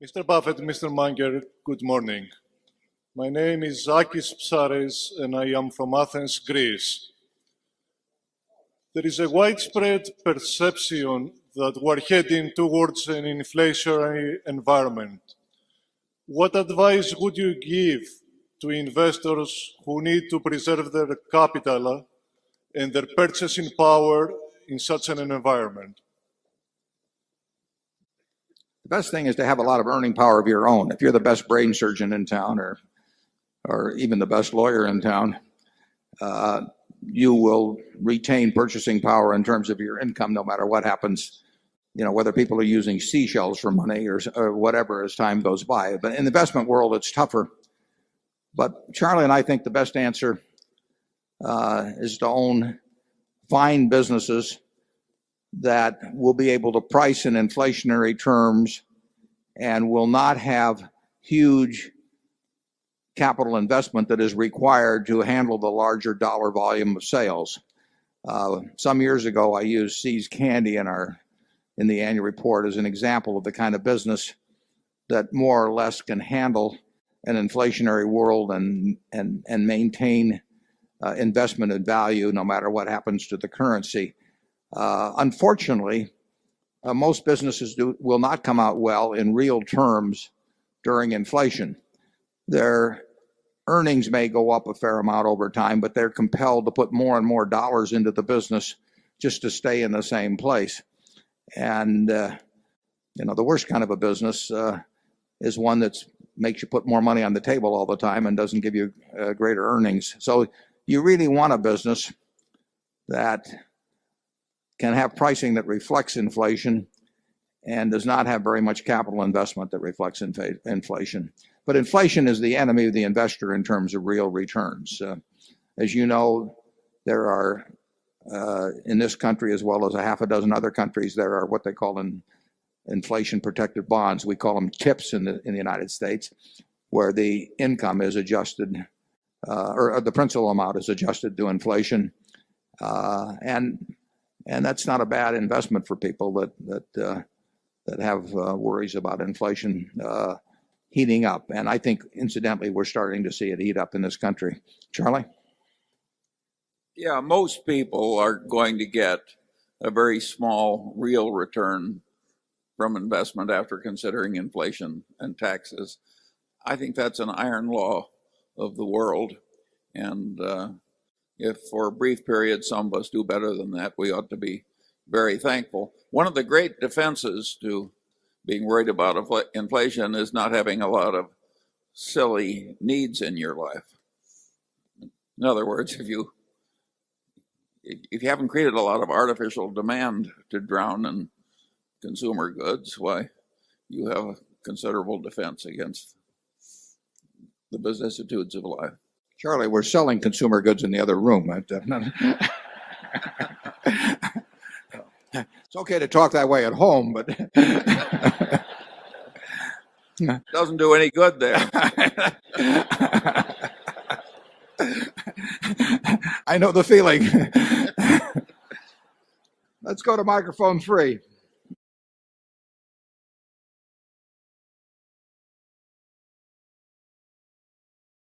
Mr. Buffett, Mr. Munger, good morning. My name is Akis Psares, and I am from Athens, Greece. There is a widespread perception that we're heading towards an inflationary environment. What advice would you give to investors who need to preserve their capital and their purchasing power in such an environment? The best thing is to have a lot of earning power of your own. If you're the best brain surgeon in town or even the best lawyer in town, you will retain purchasing power in terms of your income no matter what happens, whether people are using seashells for money or whatever as time goes by. But in the investment world, it's tougher. But Charlie and I think the best answer is to own fine businesses that will be able to price in inflationary terms and will not have huge capital investment that is required to handle the larger dollar volume of sales. Some years ago, I used See's Candy in the annual report as an example of the kind of business that more or less can handle an inflationary world and maintain investment and value no matter what happens to the currency. Unfortunately, most businesses will not come out well in real terms during inflation. Their earnings may go up a fair amount over time, but they're compelled to put more and more dollars into the business just to stay in the same place. And the worst kind of a business is one that makes you put more money on the table all the time and doesn't give you greater earnings. So you really want a business that can have pricing that reflects inflation and does not have very much capital investment that reflects inflation. But inflation is the enemy of the investor in terms of real returns. As you know, there are, in this country as well as a half a dozen other countries, there are what they call inflation-protected bonds. We call them TIPS in the United States, where the income is adjusted, or the principal amount is adjusted to inflation. And that's not a bad investment for people that have worries about inflation heating up. And I think, incidentally, we're starting to see it heat up in this country. Charlie? Yeah, most people are going to get a very small real return from investment after considering inflation and taxes. I think that's an iron law of the world. And if for a brief period some of us do better than that, we ought to be very thankful. One of the great defenses to being worried about inflation is not having a lot of silly needs in your life. In other words, if you haven't created a lot of artificial demand to drown in consumer goods, why, you have a considerable defense against the vicissitudes of life. Charlie, we're selling consumer goods in the other room. It's okay to talk that way at home, but doesn't do any good there. I know the feeling. Let's go to microphone 3.